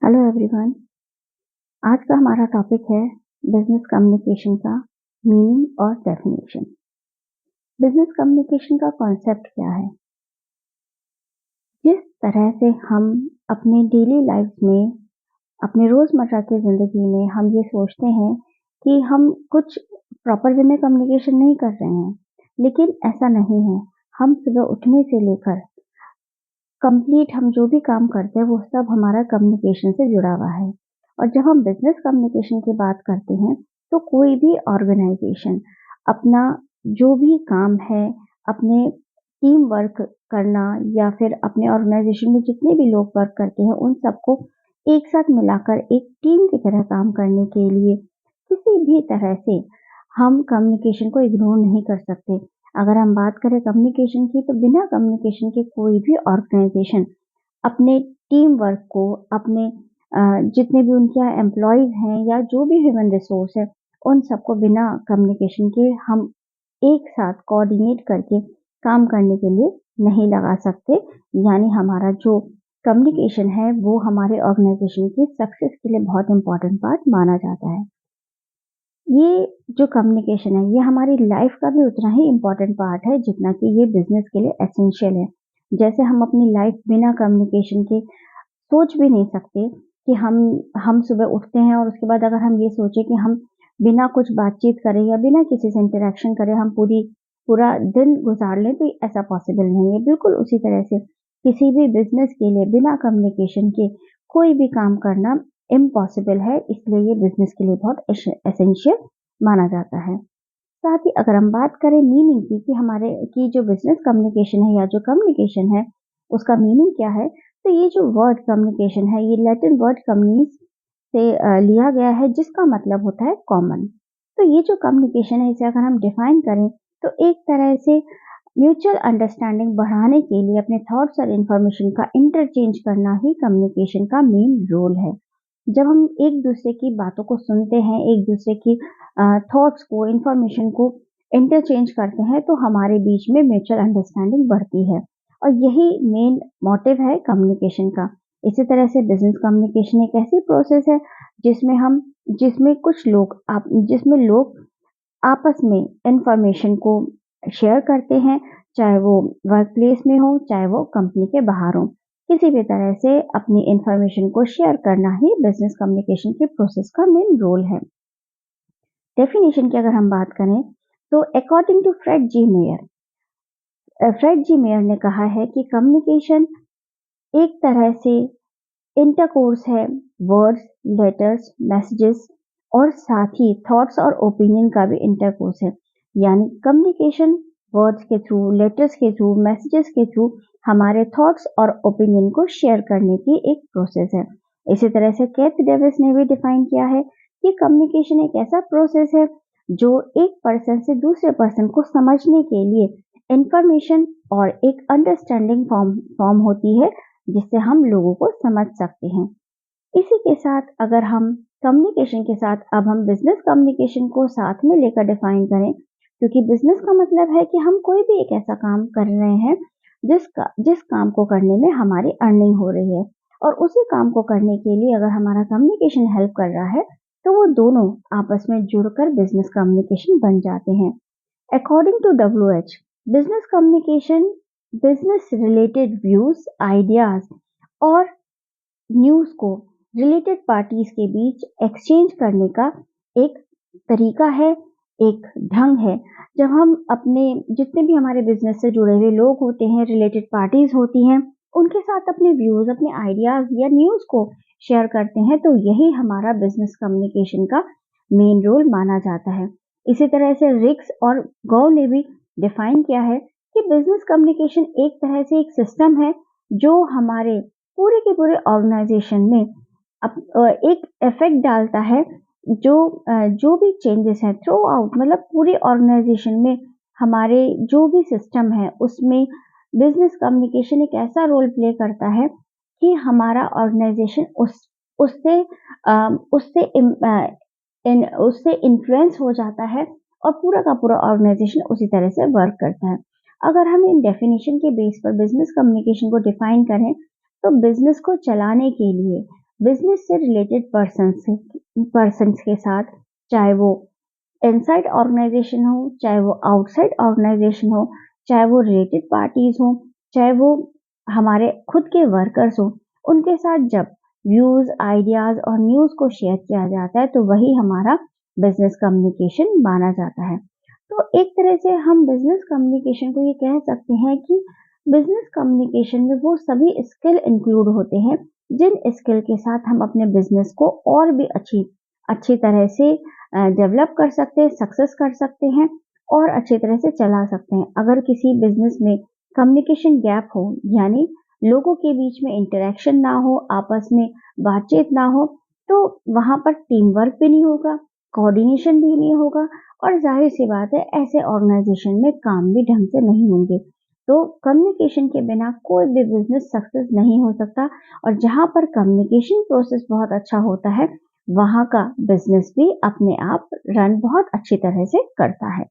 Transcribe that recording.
Hello everyone. आज का हमारा टॉपिक है बिजनेस कम्युनिकेशन का मीनिंग और डेफिनेशन। बिजनेस कम्युनिकेशन का कॉन्सेप्ट क्या है? जिस तरह से हम अपने डेली लाइफ में, अपने रोजमर्रा की जिंदगी में हम ये सोचते हैं कि हम कुछ प्रॉपर वे में कम्युनिकेशन नहीं कर रहे हैं, लेकिन ऐसा नहीं है। हम सुबह उठने से लेकर कंप्लीट हम जो भी काम करते हैं वो सब हमारा कम्युनिकेशन से जुड़ा हुआ है। और जब हम बिजनेस कम्युनिकेशन की बात करते हैं तो कोई भी ऑर्गेनाइजेशन अपना जो भी काम है, अपने टीम वर्क करना या फिर अपने ऑर्गेनाइजेशन में जितने भी लोग वर्क करते हैं उन सबको एक साथ मिलाकर एक टीम की तरह काम करने के लिए किसी भी तरह से हम कम्युनिकेशन को इग्नोर नहीं कर सकते। अगर हम बात करें कम्युनिकेशन की, तो बिना कम्युनिकेशन के कोई भी ऑर्गेनाइजेशन अपने टीम वर्क को, अपने जितने भी उनके एम्प्लॉयज हैं या जो भी ह्यूमन रिसोर्स है, उन सबको बिना कम्युनिकेशन के हम एक साथ कोऑर्डिनेट करके काम करने के लिए नहीं लगा सकते। यानी हमारा जो कम्युनिकेशन है वो हमारे ऑर्गेनाइजेशन की सक्सेस के लिए बहुत इंपॉर्टेंट पार्ट माना जाता है। ये जो कम्युनिकेशन है ये हमारी लाइफ का भी उतना ही इम्पोर्टेंट पार्ट है जितना कि ये बिजनेस के लिए एसेंशियल है। जैसे हम अपनी लाइफ बिना कम्युनिकेशन के सोच भी नहीं सकते कि हम सुबह उठते हैं और उसके बाद अगर हम ये सोचें कि हम बिना कुछ बातचीत करें या बिना किसी से इंटरेक्शन करें हम पूरा दिन गुजार लें, तो ऐसा पॉसिबल नहीं है। बिल्कुल उसी तरह से किसी भी बिजनेस के लिए बिना कम्युनिकेशन के कोई भी काम करना इम्पॉसिबल है, इसलिए ये बिजनेस के लिए बहुत एसेंशियल माना जाता है। साथ ही अगर हम बात करें मीनिंग की हमारे की जो बिजनेस कम्युनिकेशन है या जो कम्युनिकेशन है उसका मीनिंग क्या है, तो ये जो वर्ड कम्युनिकेशन है ये लैटिन वर्ड कम्युनिस से लिया गया है, जिसका मतलब होता है कॉमन। तो ये जो कम्युनिकेशन है इसे अगर हम डिफाइन करें तो एक तरह से म्यूचुअल अंडरस्टैंडिंग बढ़ाने के लिए अपने थॉट्स और इंफॉर्मेशन का इंटरचेंज करना ही कम्युनिकेशन का मेन रोल है। जब हम एक दूसरे की बातों को सुनते हैं, एक दूसरे की थॉट्स को, इंफॉर्मेशन को इंटरचेंज करते हैं, तो हमारे बीच में म्यूचुअल अंडरस्टैंडिंग बढ़ती है और यही मेन मोटिव है कम्युनिकेशन का। इसी तरह से बिजनेस कम्युनिकेशन एक ऐसी प्रोसेस है जिसमें कुछ लोग जिसमें लोग आपस में इंफॉर्मेशन को शेयर करते हैं, चाहे वो वर्क प्लेस में हो, चाहे वो कंपनी के बाहर हो। किसी भी तरह से अपनी इंफॉर्मेशन को शेयर करना ही बिजनेस कम्युनिकेशन के प्रोसेस का मेन रोल है। डेफिनेशन की अगर हम बात करें तो according to Fred G Meyer ने कहा है कि कम्युनिकेशन एक तरह से इंटरकोर्स है वर्ड्स, लेटर्स, मैसेजेस और साथ ही थॉट्स और ओपिनियन का भी इंटरकोर्स है। यानी कम्युनिकेशन वर्ड्स के थ्रू, लेटर्स के थ्रू, मैसेजेस के थ्रू हमारे थॉट्स और ओपिनियन को शेयर करने की एक प्रोसेस है। इसी तरह से कैथ डेविस ने भी डिफाइन किया है कि कम्युनिकेशन एक ऐसा प्रोसेस है जो एक पर्सन से दूसरे पर्सन को समझने के लिए इंफॉर्मेशन और एक अंडरस्टैंडिंग फॉर्म होती है, जिससे हम लोगों को समझ सकते हैं। इसी के साथ अगर हम कम्युनिकेशन के साथ अब हम बिजनेस कम्युनिकेशन को साथ में लेकर डिफाइन करें, क्योंकि बिजनेस का मतलब है कि हम कोई भी एक ऐसा काम कर रहे हैं जिस काम को करने में हमारी अर्निंग हो रही है, और उसी काम को करने के लिए अगर हमारा कम्युनिकेशन हेल्प कर रहा है तो वो दोनों आपस में जुड़कर बिजनेस कम्युनिकेशन बन जाते हैं। According to WH, business communication business related views, ideas और न्यूज को रिलेटेड पार्टीज के बीच एक्सचेंज करने का एक तरीका है, एक ढंग है। जब हम अपने जितने भी हमारे बिजनेस से जुड़े हुए लोग होते हैं, रिलेटेड पार्टीज होती हैं, उनके साथ अपने व्यूज, अपने आइडियाज या न्यूज को शेयर करते हैं, तो यही हमारा बिजनेस कम्युनिकेशन का मेन रोल माना जाता है। इसी तरह से रिक्स और गौ ने भी डिफाइन किया है कि बिजनेस कम्युनिकेशन एक तरह से एक सिस्टम है जो हमारे पूरे के पूरे ऑर्गेनाइजेशन में एक इफेक्ट डालता है, जो भी चेंजेस हैं थ्रू आउट, मतलब पूरे ऑर्गेनाइजेशन में हमारे जो भी सिस्टम है उसमें बिजनेस कम्युनिकेशन एक ऐसा रोल प्ले करता है कि हमारा ऑर्गेनाइजेशन उससे उससे उससे इन्फ्लुएंस हो जाता है और पूरा का पूरा ऑर्गेनाइजेशन उसी तरह से वर्क करता है। अगर हम इन डेफिनेशन के बेस पर बिजनेस कम्युनिकेशन को डिफाइन करें तो बिजनेस को चलाने के लिए बिजनेस से रिलेटेड पर्सन्स के साथ, चाहे वो इनसाइड ऑर्गेनाइजेशन हो, चाहे वो आउटसाइड ऑर्गेनाइजेशन हो, चाहे वो रिलेटेड पार्टीज हो, चाहे वो हमारे खुद के वर्कर्स हो, उनके साथ जब व्यूज, आइडियाज और न्यूज को शेयर किया जाता है तो वही हमारा बिजनेस कम्युनिकेशन माना जाता है। तो एक तरह से हम बिजनेस कम्युनिकेशन को ये कह सकते हैं कि बिजनेस कम्युनिकेशन में वो सभी स्किल इंक्लूड होते हैं जिन स्किल के साथ हम अपने बिजनेस को और भी अच्छी अच्छी तरह से डेवलप कर सकते हैं, सक्सेस कर सकते हैं और अच्छी तरह से चला सकते हैं। अगर किसी बिजनेस में कम्युनिकेशन गैप हो, यानी लोगों के बीच में इंटरेक्शन ना हो, आपस में बातचीत ना हो, तो वहां पर टीम वर्क भी नहीं होगा, कोऑर्डिनेशन भी नहीं होगा और जाहिर सी बात है ऐसे ऑर्गेनाइजेशन में काम भी ढंग से नहीं होंगे। तो कम्युनिकेशन के बिना कोई भी बिजनेस सक्सेस नहीं हो सकता और जहां पर कम्युनिकेशन प्रोसेस बहुत अच्छा होता है वहाँ का बिज़नेस भी अपने आप रन बहुत अच्छी तरह से करता है।